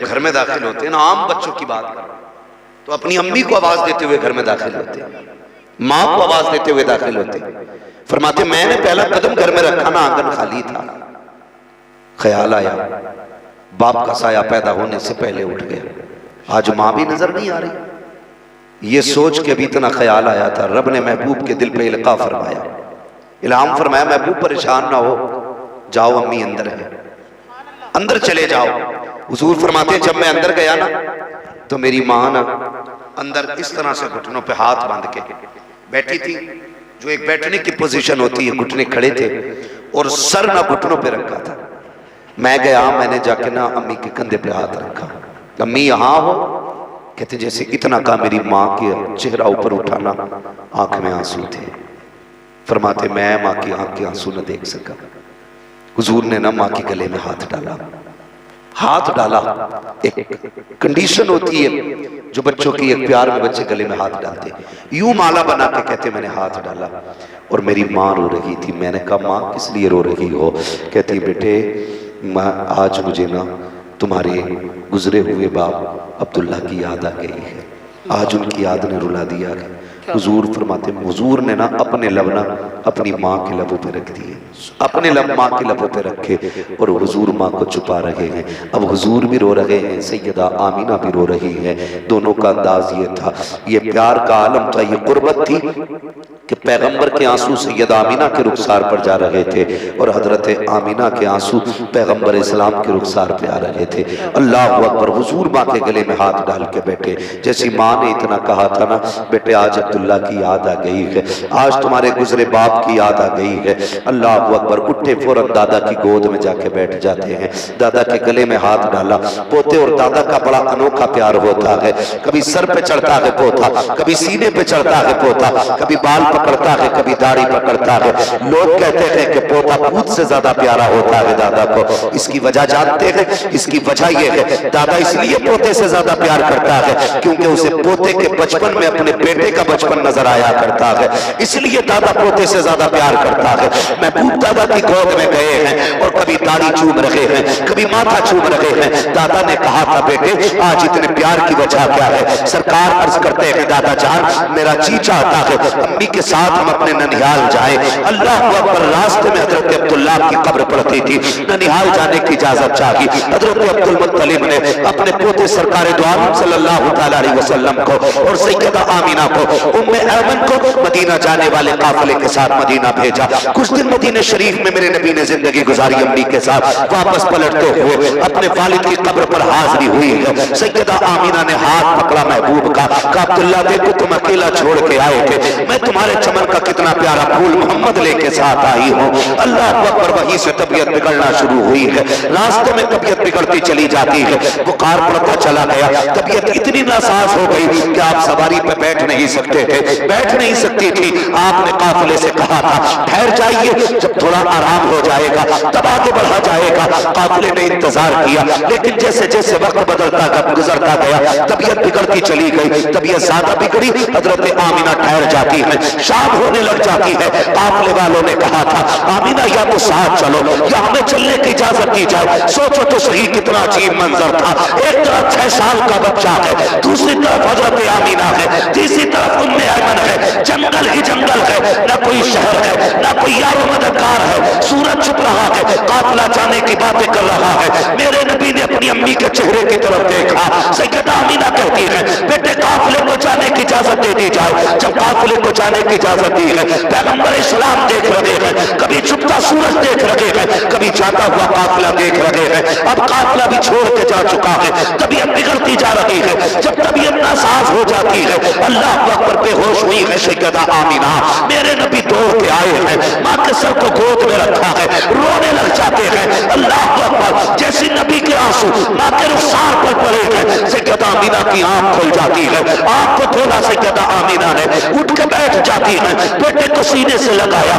گھر میں داخل ہوتے ہیں نا، عام بچوں کی بات کر رہا ہوں، تو اپنی امی کو آواز دیتے ہوئے گھر میں داخل ہوتے ہیں، ماں کو آواز دیتے ہوئے داخل ہوتے ہیں۔ فرماتے میں نے پہلا قدم گھر میں رکھا نا، آنگن خالی تھا، خیال آیا باپ کا سایہ پیدا ہونے سے پہلے اٹھ گیا، آج ماں بھی نظر نہیں آ رہی۔ یہ سوچ کے بھی اتنا خیال آیا تھا، رب نے محبوب کے دل پہ القاء فرمایا، الہام فرمایا محبوب پریشان نہ ہو، جاؤ امی اندر ہے، اندر چلے جاؤ۔ حضور فرماتے ہیں جب میں اندر گیا نا تو میری ماں نا اندر اس طرح سے گھٹنوں پہ ہاتھ باندھ کے بیٹھی تھی، جو ایک بیٹھنے کی پوزیشن ہوتی ہے، گھٹنے کھڑے تھے اور سر نہ گھٹنوں پہ رکھا تھا۔ میں گیا، میں نے جا کے نا امی کے کندھے پہ ہاتھ رکھا، امی یہاں ہو؟ کہتے جیسے اتنا کہا میری ماں کے چہرہ اوپر اٹھانا، آنکھ میں آنسو تھے۔ فرماتے میں ماں کی آنکھ کے آنسو نہ دیکھ سکا۔ حضور نے نا ماں کے گلے میں ہاتھ ڈالا، ہاتھ ڈالا۔ ایک کنڈیشن ہوتی ہے جو بچوں کی، ایک پیار میں بچے گلے میں ہاتھ ڈالتے، یوں مالا بنا کے کہتے میں نے ہاتھ ڈالا اور میری ماں رو رہی تھی۔ میں نے کہا ماں کس لیے رو رہی ہو؟ کہتی بیٹے آج مجھے نا تمہارے گزرے ہوئے باپ عبداللہ کی یاد آ گئی ہے، آج ان کی یاد نے رلا دیا ہے۔ حضور فرماتے ہیں حضور نے نا اپنے لب نا اپنی ماں کے لبوں پہ رکھ دیے، اپنے لب ماں کے لبوں پہ رکھے اور حضور ماں کو چھپا رہے ہیں۔ اب حضور بھی رو رہے ہیں، سیدہ آمینہ بھی رو رہی ہے۔ دونوں کا انداز یہ تھا، یہ پیار کا عالم تھا، یہ قربت تھی کہ پیغمبر کے آنسو سیدہ آمینہ کے رخسار پر جا رہے تھے اور حضرت آمینہ کے آنسو پیغمبر اسلام کے رخسار پہ آ رہے تھے۔ اللہ اکبر۔ حضور ماں کے گلے میں ہاتھ ڈال کے بیٹھے، جیسی ماں نے اتنا کہا تھا نا بیٹے آج عبداللہ کی یاد آ گئی ہے، آج تمہارے گزرے باپ کی یاد آ گئی ہے۔ اللہ اکبر۔ اٹھے فوراً دادا کی گود میں جا کے بیٹھ جاتے ہیں، دادا کے گلے میں ہاتھ ڈالا۔ پوتے اور دادا کا بڑا انوکھا پیار ہوتا ہے، کبھی سر پہ چڑھتا ہے پوتا، کبھی سینے پہ چڑھتا ہے پوتا، کبھی بال پکڑتا ہے، کبھی داڑھی پکڑتا ہے۔ لوگ کہتے ہیں کہ پوتا پوت سے زیادہ پیارا ہوتا ہے دادا کو، اس کی وجہ جانتے ہیں؟ اس کی وجہ یہ ہے دادا اس لیے پوتے سے زیادہ پیار کرتا ہے کیونکہ اسے پوتے کے بچپن میں اپنے بیٹے کا بچپن نظر آیا کرتا ہے، اس لیے دادا پوتے سے زیادہ پیار کرتا ہے۔ محبوب دادا کی گود میں گئے ہیں اور کبھی داڑھی چوم رہے ہیں، کبھی ماتھا چوم رہے ہیں۔ دادا نے کہا تھا بیٹے آج اتنے پیار کی وجہ کیا ہے؟ سرکار عرض کرتے ہیں دادا جان میرا جی چاہتا ہے امی کے ساتھ ہم اپنے ننیال جائیں۔ اللہ اکبر۔ راستے میں حضرت عبداللہ کی قبر پڑتی تھی، ننیال جانے کی اجازت چاہی۔ حضرت عبدالمطلب نے اپنے پوتے سرکار دو عالم صلی اللہ تعالی علیہ وسلم کو اور سیدہ آمینہ کو، ام ایمن کو مدینہ جانے والے قافلے کے ساتھ مدینہ بھیجا۔ کچھ دن مدینہ شریف میں میرے نبی نے زندگی گزاری امی کے ساتھ۔ واپس پلٹتے ہوئے اپنے والد کی قبر پر حاضری ہوئی ہے، سیدہ آمینہ نے ہاتھ پکڑا محبوب کا، کہا عبداللہ دیکھو تم اکیلا چھوڑ کے آئے تھے، میں تمہارے چمن کا کتنا پیارا پھول محمد لے کے ساتھ آئی ہوں۔ اللہ اکبر۔ وہیں سے طبیعت بگڑنا شروع ہوئی ہے، راستے میں طبیعت بگڑتی چلی جاتی ہے، بخار پڑتا چلا گیا، طبیعت اتنی ناساز ہو گئی کہ آپ سواری پہ بیٹھ نہیں سکتے تھے، بیٹھ نہیں سکتی تھی۔ آپ نے قافلے سے کہا تھا ٹھہر جائیے، جب تھوڑا آرام ہو جائے گا تب آگے بڑھا جائے گا۔ قافلے نے انتظار کیا، لیکن جیسے جیسے وقت بدلتا گزرتا گیا طبیعت بگڑتی چلی گئی، طبیعت زیادہ بگڑی، حضرت آمینہ ٹھہر جاتی ہے، شام ہونے لگ جاتی ہے۔ قافلے والوں نے کہا تھا آمینہ یا تو ساتھ چلو یا ہمیں چلنے کی اجازت دی جائے۔ سوچو تو صحیح کتنا عجیب منظر تھا، ایک طرف 6 سال کا بچہ ہے، دوسری طرف حضرت آمینہ ہے، تیسری طرف ام ایمن ہے، جنگل ہی جنگل ہے، نہ کوئی شہر ہے نہ کوئی یار و مددگار ہے، سورج چھپ رہا ہے، قافلہ جانے کی باتیں کر رہا ہے۔ میرے نبی نے اپنی امی کے چہرے کی طرف دیکھا، سیدہ آمینہ کہتی ہے بیٹے قافلے کو جانے کی اجازت دے دی جائے۔ جب قافلے کو جانے کی اجازت دی ہے، پیغمبر اسلام دیکھ رہے ہیں، کبھی چھپتا سورج دیکھ رہے ہیں، کبھی جاتا ہوا قافلہ دیکھ رہے ہیں۔ اب قافلہ بھی چھوڑ کے جا چکا ہے، طبیعت بگڑتی جا رہی ہے۔ جب طبیعت ناساز ہو جاتی ہے، اللہ اکبر، بے ہوش ہوئی ہے سیدہ آمینہ۔ میرے نبی دوڑ کے آئے ہیں، ماں کے سر کو گود میں رکھا ہے، رونے لگ جاتے ہیں۔ اللہ اکبر۔ جیسی نبی کے آنسو ماں کے رخسار پر پڑے ہیں، سیدہ آمینہ کی آنکھ کھل جاتی ہے، آنکھ کو کھولا سیدہ آمینہ نے، اٹھ کے بیٹھ جاتی ہے، بیٹے کو سینے سے لگایا،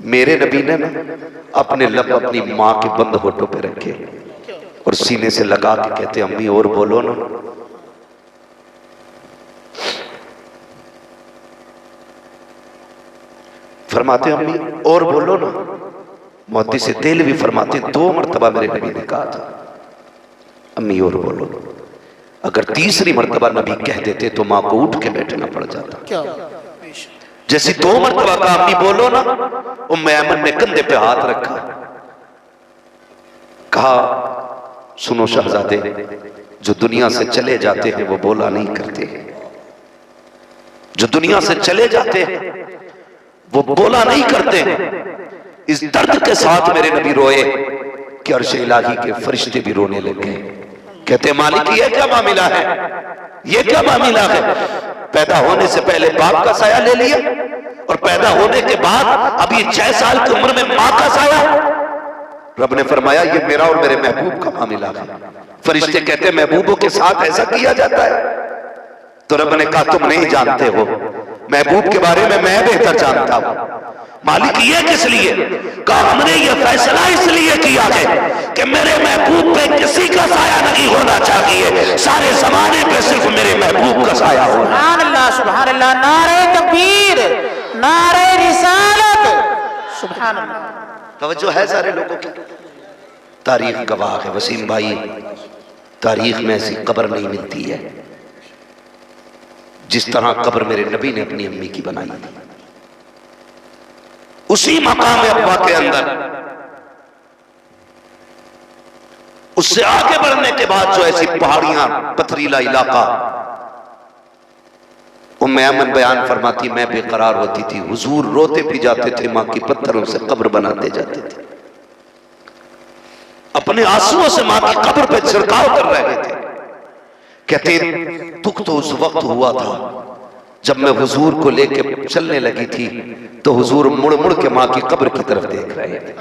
میرے نبی نے نا اپنے لب اپنی ماں کے بند ہونٹوں پہ رکھے اور سینے سے لگا کے کہتے امی اور بولو نا. فرماتے امی اور بولو نا. محدث دہلوی فرماتے 2 مرتبہ میرے نبی نے کہا تھا امی اور بولو. اگر تیسری مرتبہ نبی کہہ دیتے تو ماں کو اٹھ کے بیٹھنا پڑ جاتا. جیسے 2 مرتبہ کہا امی بولو نا. ام ایمن نے کندھے پہ ہاتھ رکھا, کہا سنو شہزادے, جو دنیا سے چلے جاتے ہیں وہ بولا نہیں کرتے ہیں. جو دنیا سے چلے جاتے ہیں وہ بولا نہیں کرتے ہیں. اس درد کے ساتھ میرے نبی روئے کہ عرش الہی کے فرشتے بھی رونے لگ گئے. کہتے مالک یہ کیا معاملہ ہے, یہ کیا معاملہ ہے. پیدا ہونے سے پہلے باپ کا سایہ لے لیا اور پیدا ہونے کے بعد ابھی 6 سال کی عمر میں ماں کا سایہ. رب نے فرمایا یہ میرا اور میرے محبوب کا معاملہ ہے. فرشتے کہتے محبوبوں کے ساتھ ایسا کیا جاتا ہے. تو رب نے کہا تم نہیں جانتے ہو, محبوب کے بارے میں بہتر جانتا ہوں. مالک یہ کس لیے, کہا ہم نے یہ فیصلہ اس لیے کیا ہے کہ میرے محبوب پہ کسی کا سایہ نہیں ہونا چاہیے, سارے زمانے پہ صرف میرے محبوب کا سایہ ہو. سبحان اللہ سبحان اللہ, نعرہ تکبیر, نعرہ رسالت, سبحان اللہ. توجہ ہے سارے لوگوں کی. تاریخ گواہ ہے وسیم بھائی, تاریخ میں ایسی قبر نہیں ملتی ہے جس طرح قبر میرے نبی نے اپنی امی کی بنائی تھی. اسی مقام ابا کے اندر اس سے آگے بڑھنے کے بعد جو ایسی پہاڑیاں, پتھریلا علاقہ, ام ایمن بیان فرماتی میں بے قرار ہوتی تھی, حضور روتے بھی جاتے تھے, ماں کی پتھروں سے قبر بناتے جاتے تھے, اپنے آنسوؤں سے ماں کی قبر پہ چھڑکاؤ کر رہے تھے. کہتے دکھ تو اس وقت ہوا تھا جب میں حضور کو لے کے چلنے لگی تھی تو حضور مڑ مڑ کے ماں کی قبر کی طرف دیکھ رہے تھے.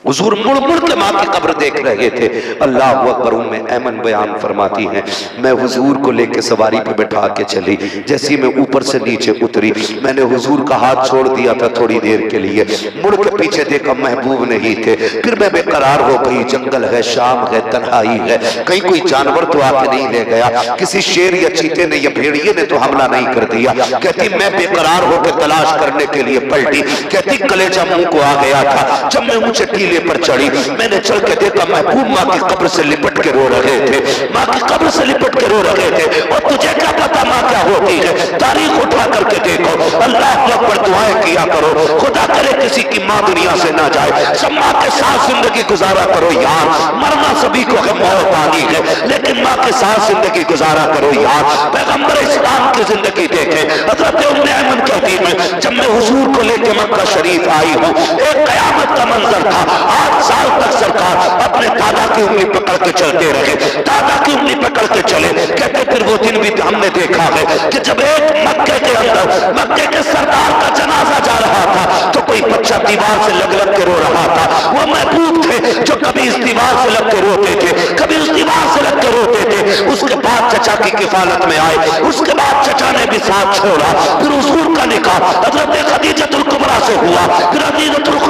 حضور مڑ مڑ کے ماں کی قبر دیکھ رہے تھے. اللہ اکبر. ام ایمن بیان فرماتی ہیں میں حضور کو لے کے سواری پہ بٹھا کے چلی, جیسی میں اوپر سے نیچے اتری میں نے حضور کا ہاتھ چھوڑ دیا تھا تھوڑی دیر کے لیے, مڑ کے پیچھے دیکھا محبوب نہیں تھے. پھر میں بے قرار ہو گئی, جنگل ہے, شام ہے, تنہائی ہے, کہیں کوئی جانور تو آ کے نہیں لے گیا, کسی شیر یا چیتے نے یا بھیڑیے نے تو حملہ نہیں کر دیا. کہتی میں بے قرار ہو کے تلاش کرنے کے لیے پلٹی. کہتی کلیجہ منہ کو آ گیا تھا. جب میں اونچے ٹیلے پر چڑھی میں نے چل کے دیکھا محبوب ماں کی قبر سے لپٹ کے رو رہے تھے, ماں کی قبر سے لپٹ کے رو رہے تھے. اور تجھے کیا پتا ماں کیا ہوتی ہے, تاریخ اٹھا کر کے دیکھو. اللہ اکبر, دعائیں کیا کرو, خدا کرے کسی کی ماں دنیا سے نہ جائے. سب ماں کے ساتھ زندگی گزارا کرو یار, مرنا سبھی کو ہے, موت آنی ہے, لیکن ماں کے ساتھ زندگی گزارا کرو یار. پیغمبر اسلام کی زندگی دیکھیں. حضرت ام ایمن کہتی ہیں جب میں حضور کو لے کے مکہ شریف آئی ہوں ایک قیامت کا منظر تھا. 8 سال تک سرکار اپنے دادا کی انگلی پکڑ کے چلتے رہے, دادا کی انگلی پکڑ کے چلے. کہتے پھر وہ دن بھی ہم نے دیکھا ہے کہ جب ایک مکے کے اندر مکے کے سردار کا جنازہ جا رہا تھا تو کوئی بچہ دیوار سے لگ لگ کے رو رہا تھا. وہ محبوب تھے جو کبھی اس دیوار سے لگ کے روتے تھے, کبھی اس دیوار سے لگ کے روتے تھے. اس کے بعد چچا کی کفالت میں آئے, اس کے بعد چچا نے بھی ساتھ چھوڑا. پھر حضور کا نکاح حضرت خدیجۃ الکبریٰ سے ہوا. پھر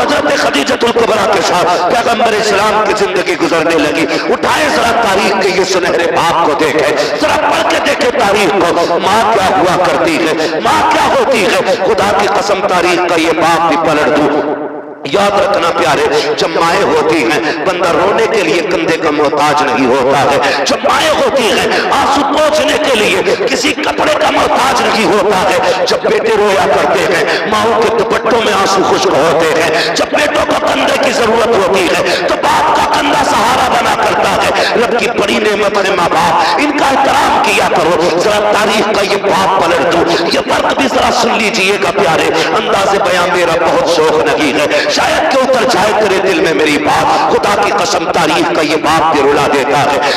حضرت خدیجۃ الکبریٰ کے ساتھ پیغمبر اسلام کی زندگی گزرنے لگی. اٹھائے ذرا تاریخ کے یہ سنہرے باپ کو دیکھیں, ذرا پڑھ کے دیکھیں تاریخ کو. ماں کیا ہوا کرتی ہے, ماں کیا ہوتی ہے. خدا کی قسم تاریخ کا یہ باپ بھی پلٹ دوں. یاد رکھنا پیارے, جب مائیں ہوتی ہیں بندہ رونے کے لیے کندھے کا محتاج نہیں ہوتا ہے. جب مائیں ہوتی ہیں آنسو پوچھنے کے لیے کسی کپڑے کا محتاج نہیں ہوتا ہے. جب بیٹے رویا کرتے ہیں ماؤں کے دوپٹوں میں آنسو خشک ہوتے ہیں. جب بیٹوں کو کندھے کی ضرورت ہوتی ہے تو باپ کا کندھا سہارا بنا کرتا ہے. رب کی بڑی نعمت ہے ماں باپ, ان کا احترام کیا کرو. ذرا تاریخ کا یہ باپ پلٹ دو, یہ فرق بھی ذرا سن لیجئے گا پیارے. انداز بیان میرا بہت شوق نہیں ہے, شاید کہ اتر جائے تیرے دل میں میری بات. خدا کی قسم تاریخ کا یہ باپ بھی رلا دیتا ہے.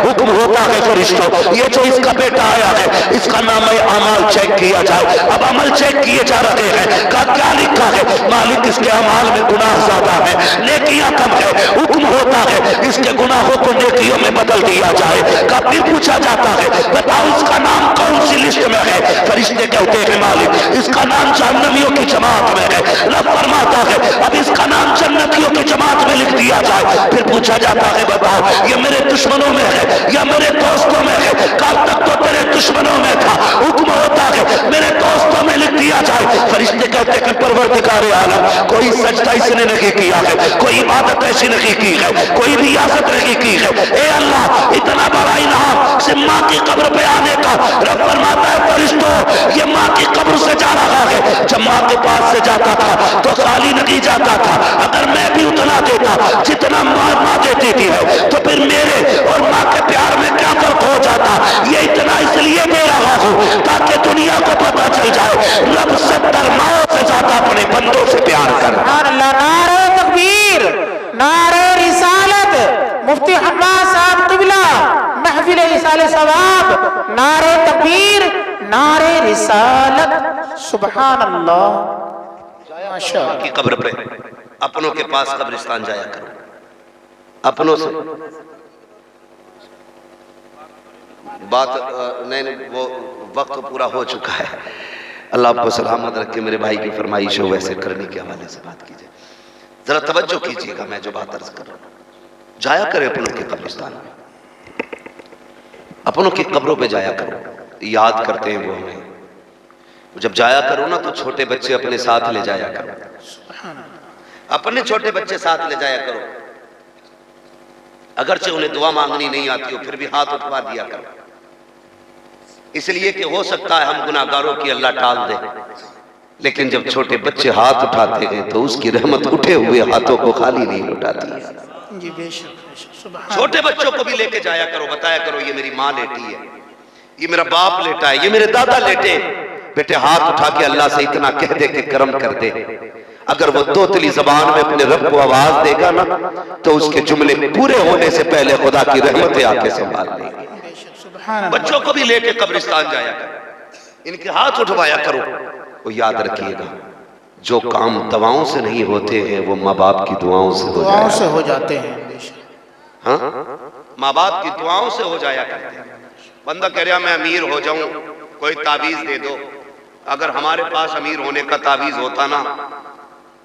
حکم ہوتا ہے فرشتوں یہ جو اس کا بیٹا آیا ہے اس کا نام اعمال چیک کیا جائے. اب عمل چیک کیے جا رہے ہیں کا کیا لکھا ہے؟ مالک اس کے اعمال میں گناہ زیادہ ہے نیکیاں کم ہے. حکم ہوتا ہے اس کے گناہوں کو نیکیوں میں بدل دیا جائے. کا پھر پوچھا جاتا ہے بتاؤ اس کا نام کون سی لسٹ میں ہے؟ فرشتے کہتے ہیں مالک اس کا نام جہنمیوں کی جماعت میں ہے. رب فرماتا ہے اب اس کا نام جنتیوں کی جماعت میں لکھ دیا جائے. پھر پوچھا جاتا ہے بتاؤ یہ میرے دشمنوں میں ہے یا میرے دوستوں میں ہے؟ کل تک تو تیرے دشمنوں میں تھا. حکم ہوتا ہے میرے دوستوں میں لکھ دیا جائے. فرشتے کہتے ہیں کہ پروردگار عالم کوئی سجدہ اس نے نہیں کیا ہے کوئی عبادت ایسی نہیں کی ہے کوئی ریاست نہیں کی ہے. اے اللہ اتنا بڑا انعام سے ماں کی قبر پہ آنے کا. رب فرماتا ہے فرشتوں یہ ماں کی قبر سے جا رہا ہے. جب ماں کے پاس سے جاتا تھا تو خالی نہیں جاتا تھا. اگر میں بھی اتنا دیتا جتنا ماں دیتی تھی ہے تو پھر میرے اور ماں کے پیار میں کیا فرق ہو جاتا. یہ اتنا اس لیے دے رہا ہوں تاکہ دنیا کو پتہ چل جائے رب 70 ماؤں سے زیادہ اپنے بندوں سے پیار کر. سبحان اللہ. نعرہ تکبیر، نعرہ رسالت، مفتی حماد صاحب قبلہ محفل رسال ثواب. نعرہ تکبیر، نعرہ رسالت. سبحان اللہ. ماشاءاللہ. کی قبر پہ اپنوں کے پاس قبرستان جایا کرو اپنوں سے بات نہیں وہ وقت پورا ہو چکا ہے. اللہ آپ کو سلامت رکھے. میرے بھائی کی فرمائش ہو ویسے کرنے کے حوالے سے بات کیجئے. ذرا توجہ کیجئے گا میں جو بات عرض کر رہا ہوں. جایا کرے اپنوں کے قبرستان میں اپنوں کی قبروں پہ جایا کرو. یاد کرتے ہیں وہ ہمیں. جب جایا کرو نا تو چھوٹے بچے اپنے ساتھ لے جایا کرو. اپنے چھوٹے بچے ساتھ لے جایا کرو. اگرچہ انہیں دعا مانگنی نہیں آتی ہو پھر بھی ہاتھ اٹھوا دیا کرو. اس لیے کہ ہو سکتا ہے ہم گناہگاروں کی اللہ ٹال دے. لیکن جب چھوٹے بچے ہاتھ اٹھاتے ہیں تو اس کی رحمت اٹھے ہوئے ہاتھوں کو خالی نہیں اٹھاتی ہے. جی بے شک. چھوٹے بچوں کو بھی لے کے جایا کرو. بتایا کرو یہ میری ماں لیٹی ہے یہ میرا باپ لیٹا ہے یہ میرے دادا لیٹے. بیٹے ہاتھ اٹھا کے اللہ سے اتنا کہہ دے کہ کرم کر دے. اگر وہ توتلی زبان میں اپنے رب کو آواز دے گا نا تو اس کے جملے پورے ہونے سے پہلے خدا کی رحمتیں آ کے سنبھال لیں گی. بچوں کو بھی لے کے قبرستان جایا کرو ان کے ہاتھ اٹھوایا کرو. وہ یاد رکھیے گا جو کام دعاؤں سے نہیں ہوتے ہیں وہ ماں باپ کی دعاؤں سے ہو جاتے ہیں. ہاں ماں باپ کی دعاؤں سے ہو جایا کرتے ہیں. بندہ کہہ رہا میں امیر ہو جاؤں کوئی تعویذ دے دو. اگر ہمارے پاس امیر ہونے کا تعویذ ہوتا نا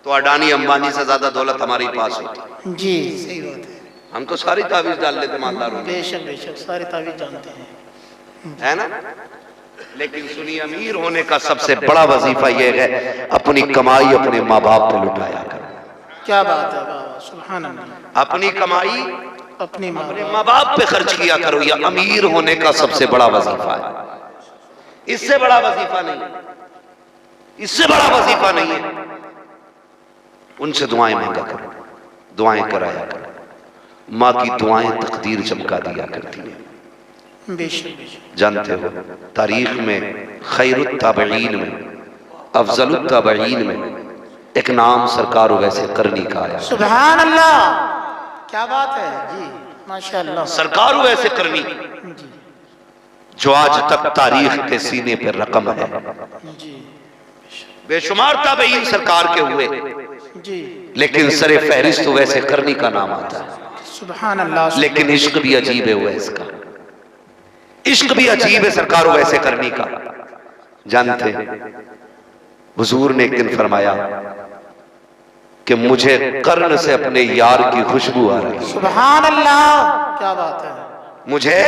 تو اڈانی امبانی سے زیادہ دولت ہمارے پاس ہوتی. جی صحیح بات ہے. ہم تو ساری تعویذ ڈال لیتے مالداروں بے شک ساری تعویذ جانتے ہیں ہے نا. لیکن سنی امیر ہونے کا سب سے بڑا وظیفہ یہ ہے اپنی کمائی اپنے ماں باپ پہ لٹایا کرو. کیا بات ہے بابا. سبحان اللہ. اپنی کمائی اپنے ماں باپ پہ خرچ کیا کرو. یہ امیر ہونے کا سب سے بڑا وظیفہ ہے. اس سے بڑا وظیفہ نہیں اس سے بڑا وظیفہ نہیں ہے. ان سے دعائیں مانگا کرو دعائیں کرایا کرو. ماں کی دعائیں تقدیر چمکا دیا کرتی ہیں. بے شک. جانتے ہو تاریخ میں خیر التابعین میں افضل التابعین میں ایک نام سرکار ویسے قرنی کا آیا. سبحان اللہ. کیا بات ہے. جی ماشاءاللہ. سرکار ویسے قرنی جو آج تک تاریخ کے سینے پر رقم ہے. بے شمار تابعین سرکار کے ہوئے لیکن سر فہرست ویسے قرنی کا نام آتا ہے. سبحان اللہ. لیکن عشق بھی عجیب ہے ویس کا. عشق بھی عجیب ہے سرکار ویسے قرنی کا. جانتے حضور نے ایک دن فرمایا کہ مجھے قرن سے اپنے یار کی خوشبو آ رہی. سبحان اللہ. کیا بات ہے. مجھے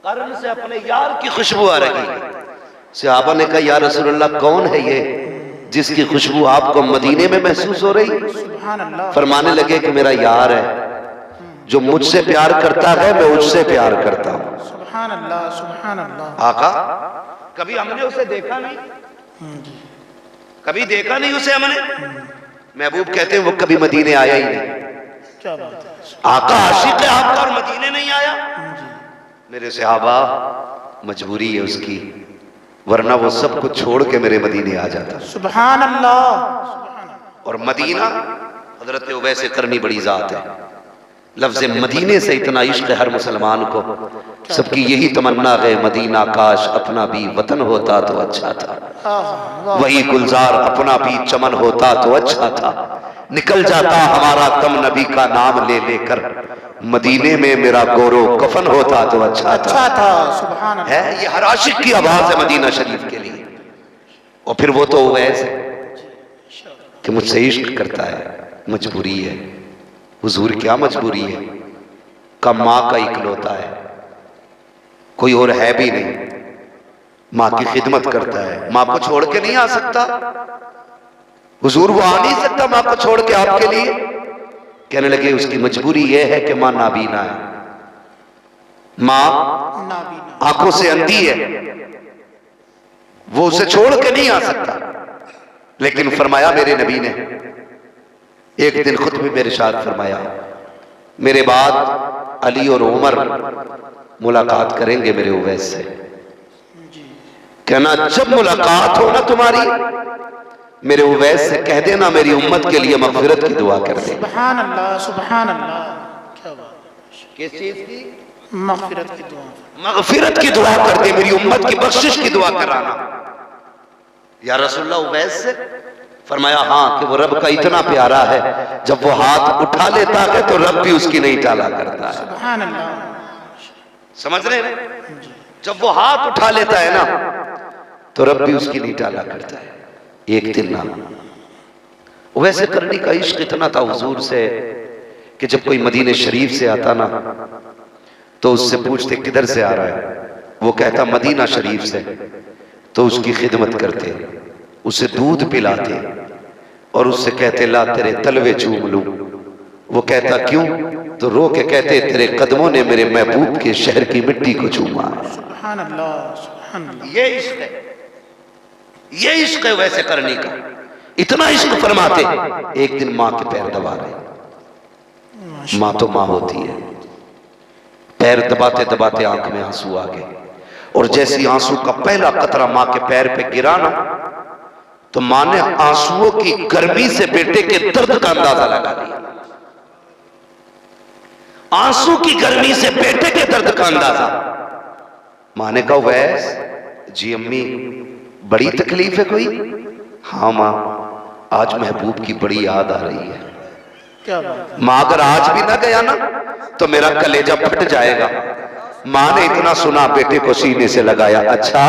قرن سے اپنے یار کی خوشبو آ رہی. صحابہ نے کہا یا رسول اللہ کون ہے یہ جس کی خوشبو آپ کو مدینے میں محسوس ہو رہی؟ سبحان اللہ. فرمانے لگے کہ میرا یار ہے جو مجھ سے پیار کرتا ہے میں اس سے پیار کرتا ہوں. سبحان اللہ. سبحان اللہ. آقا کبھی ہم نے اسے دیکھا نہیں کبھی دیکھا نہیں اسے ہم نے. محبوب کہتے ہیں وہ کبھی مدینے آیا ہی نہیں. کیا بات ہے. آقا عاشق ہے آپ کا اور مدینے نہیں آیا. میرے صحابہ مجبوری ہے اس کی ورنہ وہ سب کچھ چھوڑ کے میرے مدینے آ جاتا. سبحان اللہ. اور مدینہ حضرت اویس قرنی بڑی ذات ہے. لفظ مدینے سے اتنا عشق ہے ہر مسلمان کو. سب کی یہی تمنا ہے مدینہ کاش اپنا بھی وطن ہوتا تو اچھا تھا. وہی گلزار اپنا بھی چمن ہوتا تو اچھا تھا. نکل جاتا ہمارا دم نبی کا نام لے لے کر. مدینے میں میرا گورو کفن ہوتا تو اچھا تھا. سبحان اللہ. ہے یہ ہر عاشق کی آواز ہے مدینہ شریف کے لیے. اور پھر وہ تو اویس ہے کہ مجھ سے عشق کرتا ہے, مجبوری ہے. حضور کیا مجبوری ہے؟ کہ ماں کا اکلوتا ہے, کوئی اور ہے بھی نہیں. ماں کی خدمت کرتا ہے, ماں کو چھوڑ کے نہیں آ سکتا. حضور وہ آ نہیں سکتا ماں کو چھوڑ کے آپ کے لیے. کہنے لگے اس کی مجبوری یہ ہے کہ ماں نابینا ہے. ماں آنکھوں سے اندھی ہے, وہ اسے چھوڑ کے نہیں آ سکتا. لیکن فرمایا میرے نبی نے ایک دن خود بھی میرے ارشاد فرمایا, میرے بعد علی اور عمر ملاقات کریں گے میرے اویس سے. کہنا جب ملاقات ہو نا تمہاری میرے اویس سے کہہ دینا میری امت کے لیے مغفرت کی دعا کر دے. سبحان اللہ سبحان اللہ. کیا بات. کس چیز کی؟ مغفرت کی دعا. مغفرت کی دعا کر دے, میری امت کی بخشش کی دعا کرانا. یا رسول اللہ اویس سے؟ فرمایا ہاں, کہ وہ رب کا اتنا پیارا ہے جب وہ ہاتھ اٹھا لیتا ہے تو رب بھی اس کی نہیں ٹالا کرتا ہے. سبحان اللہ. سمجھ رہے ہیں؟ جب وہ ہاتھ اٹھا لیتا ہے نا تو رب بھی اس کی نہیں ٹالا کرتا ہے. ایک دن نا ویسے کرنی کا عشق اتنا تھا حضور سے کہ جب کوئی مدینہ شریف سے آتا نا تو اس سے پوچھتے کدھر سے آ رہا ہے, وہ کہتا مدینہ شریف سے. تو اس کی خدمت کرتے, اسے دودھ پلاتے اور اس سے کہتے لا تیرے تلوے چوم لوں. وہ کہتا کیوں؟ تو رو کے کہتے تیرے قدموں نے میرے محبوب کے شہر کی مٹی کو چوما. سبحان اللہ سبحان اللہ. یہ عشق ہے, یہ عشق ہے ویسے کرنے کا. اتنا عشق فرماتے ایک دن ماں کے پیر دبا رہے. ماں تو ماں ہوتی ہے. پیر دباتے دباتے آنکھ میں آنسو آ گئے, اور جیسی آنسو کا پہلا قطرہ ماں کے پیر پہ گرا نا تو ماں نے آنسوؤں کی گرمی سے بیٹے کے درد کا اندازہ لگا لیا. آنسو کی گرمی سے بیٹے کے درد کا اندازہ. ماں نے کہا ویس جی امی بڑی تکلیف ہے کوئی؟ ہاں ماں آج محبوب کی بڑی یاد آ رہی ہے. ماں اگر آج بھی نہ گیا نا تو میرا کلیجہ پھٹ جائے گا. ماں نے اتنا سنا بیٹے کو سینے سے لگایا, اچھا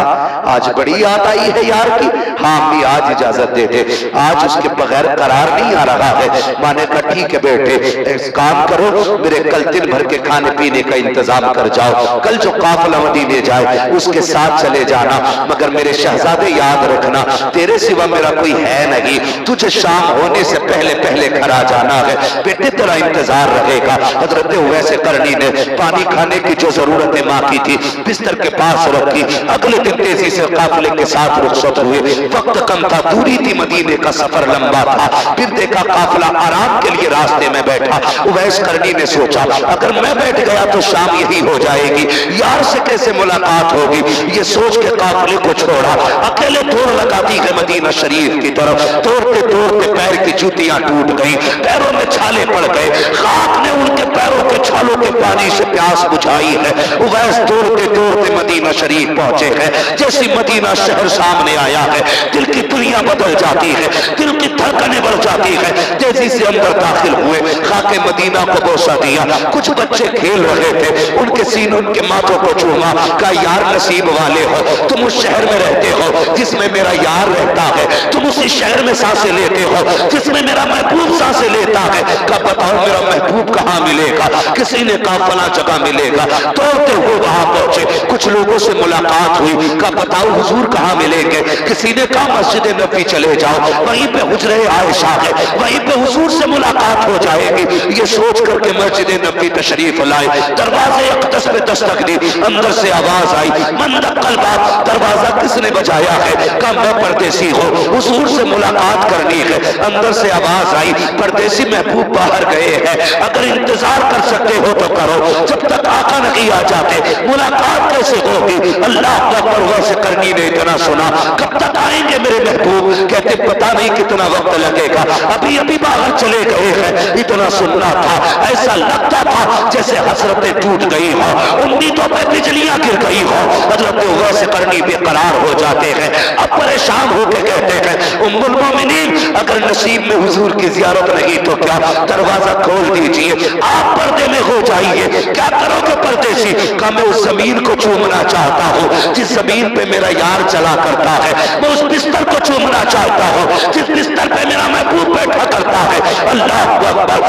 آج بڑی یاد آئی ہے یار کی؟ ہاں امی آج اجازت دے دے, آج اس کے بغیر قرار نہیں آ رہا ہے. ماں نے کہا ٹھیک ہے بیٹے ایک کام کرو, میرے کل دن بھر کے کھانے پینے کا انتظام کر جاؤ. کل جو قافلہ مدینے جائے اس کے ساتھ چلے جانا, مگر میرے شہزادے یاد رکھنا تیرے سوا میرا کوئی ہے نہیں, تجھے شام ہونے سے پہلے پہلے گھر آ جانا ہے. بیٹے تیرا انتظار رہے گا. حضرت اویس قرنی نے پانی کھانے کی جو ضرورت ماں کی تھی بستر کے پاس رکھی. اگلے دن تیزی سے قافلے کے ساتھ رخصت ہوئے. وقت کم تھا, دوری تھی, مدینے کا سفر لمبا تھا. پھر دیکھا قافلہ آرام کے لیے راستے میں بیٹھا. اویس قرنی نے سوچا اگر میں بیٹھ گیا تو شام یہی ہو جائے گی, یار سے کیسے ملاقات ہوگی. یہ سوچ کے قافلے کو چھوڑا, اکیلے دوڑ لگاتی ہے مدینہ شریف کی طرف. دوڑتے دوڑتے پیر کی جوتیاں ٹوٹ گئی, پیروں میں چھالے پڑ گئے. خاک نے ان کے پیروں کے چھالوں کے پانی سے پیاس بجھائی ہے. اویس دوڑتے دوڑتے مدینہ شریف پہنچے ہیں. جیسی مدینہ شہر سامنے آیا ہے دل کی دنیا بدل جاتی ہے, دل کی دھڑکنیں بڑھ جاتی ہے. تیزی سے اندر داخل ہوئے, خاک مدینہ کو بوسہ دیا. کچھ بچے کھیل رہے تھے, ان کے سینوں ان کے ماتھوں کو چوما. کہا یار نصیب والے ہو, تم اس شہر میں رہتے ہو جس میں میرا یار رہتا ہے. تم اسی شہر میں سانسیں لیتے ہو جس میں میرا محبوب سانسیں لیتا ہے. کہا بتاؤ میرا محبوب کہاں ملے گا؟ کسی نے کہا فلاں جگہ ملے گا. دوڑتے ہوئے وہاں پہنچے, کچھ لوگوں سے ملاقات ہوئی. کہا بتاؤ حضور کہاں ملیں گے؟ کسی نے کہا مسجد نبی چلے جاؤ, وہیں پہ حجرہ عائشہ ہے, وہیں پہ حضور سے ملاقات ہو جائے گی. یہ سوچ کر کے مسجد نبی تشریف لائے. دروازے اقدس پہ دستک دی, اندر سے آواز آئی من دق الباب, دروازہ کس نے بجایا ہے؟ کہا میں پردیسی ہوں, حضور سے ملاقات کرنی ہے. اندر سے آواز آئی پردیسی محبوب باہر گئے ہیں, اگر انتظار کر سکتے ہو تو کرو, جب تک آقا نہیں آ جاتے ملاقات کیسے ہوگی؟ اللہ اکبر. غوث کرنی نے اتنا سنا, کب تک آئیں گے میرے محبوب؟ کہتے پتہ نہیں کتنا وقت لگے گا, ابھی ابھی باہر چلے گئے ہیں. اتنا سننا تھا, ایسا لگتا تھا جیسے حسرتیں ٹوٹ گئی ہو, امیدوں پہ بجلیاں گر گئی ہو. حضرت غوث کرنی بے قرار ہو جاتے ہیں, اب پریشان ہو کے کہتے ہیں ام المومنین اگر نصیب میں حضور کی زیارت نہیں تو کیا, دروازہ کھول دیجئے, آپ پردے میں ہو جائیے. کیا کرو گے پردیسی؟ کہ میں اس زمین کو چومنا چاہتا ہوں جس زمین پہ میرا یار چلا کرتا ہے, میں اس بستر کو چومنا چاہتا ہوں جس بستر پہ میرا محبوب بیٹھا کرتا ہے. اللہ اکبر.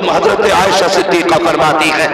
حضرت عائشہ صدیقہ فرماتی ہے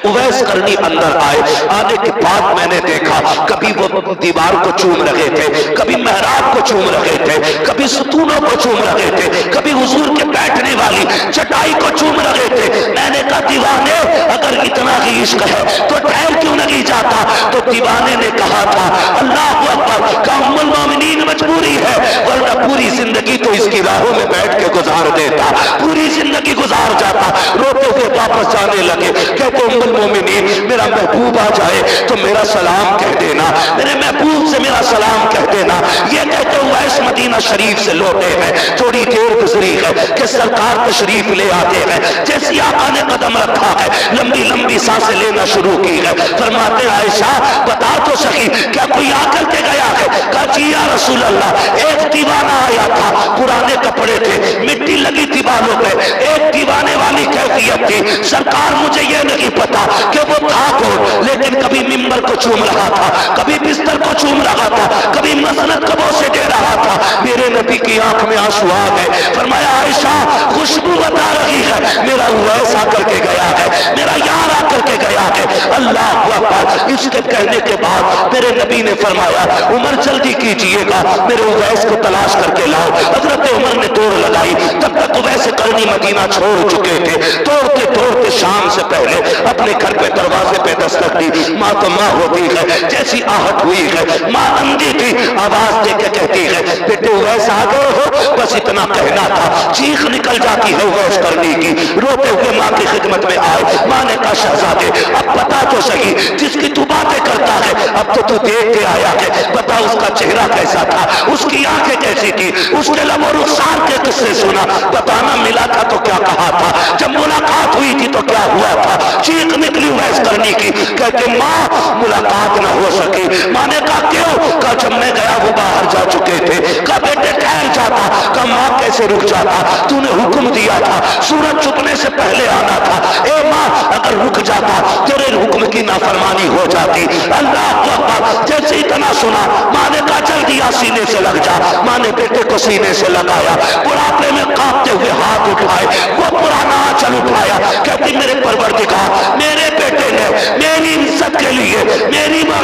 اویس کرنی اندر آئے, آنے کے بعد میں نے دیکھا کبھی وہ دیوار کو چوم رہے تھے, کبھی محراب کو چوم رہے تھے, کبھی ستونوں کو چوم رہے تھے, کبھی حضور کے بیٹھنے والی چٹائی کو چوم رہے تھے. میں نے کہا دیوانے اگر اتنا ہی عشق ہے تو ٹھہر کیوں نہیں جاتا؟ تو دیوانے نے کہا تھا اللہ اکبر کہ ام المومنین مجبوری ہے, ورنہ پوری زندگی تو اس کی راہوں میں بیٹھ کے گزار دیتا, پوری زندگی گزار جاتا. روتے ہوئے واپس جانے لگے, کہتے ام المومنین میرا محبوب آ جائے تو میرا سلام کہہ دینا, میرے محبوب سے میرا سلام کہہ دینا. یہ کہتے اویس مدینہ شریف سے لوٹے ہیں, تھوڑی دیر گزری ہے کہ سرکار تشریف لے آتے ہیں. جیسی آقا نے قدم رکھا ہے لمبی لمبی سانسیں لینا شروع کی ہے. فرماتے عائشہ بتا تو سکی کیا کوئی آ کر کے گیا ہے؟ کہا جی یا رسول اللہ, ایک دیوانہ آیا تھا, پرانے کپڑے تھے, مٹی لگی تھی بالوں پہ, ایک دیوانے والی کیفیت تھی. سرکار مجھے یہ نہیں پتا کہ وہ تھا کون, لیکن کبھی ممبر کو چوم رہا تھا, کبھی بستر کو چوم رہا تھا, کبھی مسند کو بوسے دے رہا تھا. میرے نبی کی آنکھ میں آنسو آ گئے. فرمایا عائشہ خوشبو بتا رہی ہے میرا اویس آ کر کے گیا ہے, میرا یار آ کر کے گیا ہے. اللہ اکبر. اس کے کہنے کے بعد میرے نبی نے فرمایا عمر جلدی کیجئے گا, میرے اویس کو تلاش کر کے لاؤ. حضرت عمر نے دوڑ لگائی, تب تک اویس کرنی مدینہ چھوڑ چکے تھے. توڑتے توڑتے شام سے پہلے اپنے گھر پہ دروازے پہ دستک دی. ماں تو ماں ہوتی ہے, جیسی آہٹ ہوئی ہے, ماں اندھی تھی, آواز دے کے کہتی ہے بیٹے اویس آ گئے ہو؟ بس اتنا کہنا تھا, چیخ نکل جاتی ہے اویس کرنی کی. روتے ہوئے ماں کی خدمت میں آئے. ماں نے کہا شہزادے اب بتا تو صحیح, جس کی تو باتیں کرتا ہے اب تو تو دیکھ کے آیا ہے, بتا اس کا چہرہ کیسا تھا, اس کی آنکھیں کیسی تھی, اس کے لب و رخسار کے قصے سنا, بتانا ملا تھا تو کیا کہا تھا, جب ملاقات ہوئی تھی تو کیا ہوا تھا. چیخ نکلی اویس کرنی کی, کہتے ماں ملاقات نہ ہو سکی. ماں نے کہا کیوں؟ کہا جب میں گیا وہ باہر جا چکے تھے. کہا بیٹے ٹھہر جاتا. کہا ماں کیسے رک جاتا, تو نے حکم دیا تھا سورج چھپنے سے پہلے آنا تھا. اے ماں اگر رک جاتا تیرے حکم کی نافرمانی ہو جاتی. اللہ اکبر. جیسے اتنا سنا ماں نے کہا جلدی آ سینے سے لگ جا. ماں نے بیٹے کو سینے سے لگایا, بڑھاپے میں کانپتے ہوئے ہاتھ اٹھائے, وہ پرانا آنچل اٹھایا, کہتی میرے پروردگار میرے بیٹے نے میری عزت کے لیے میری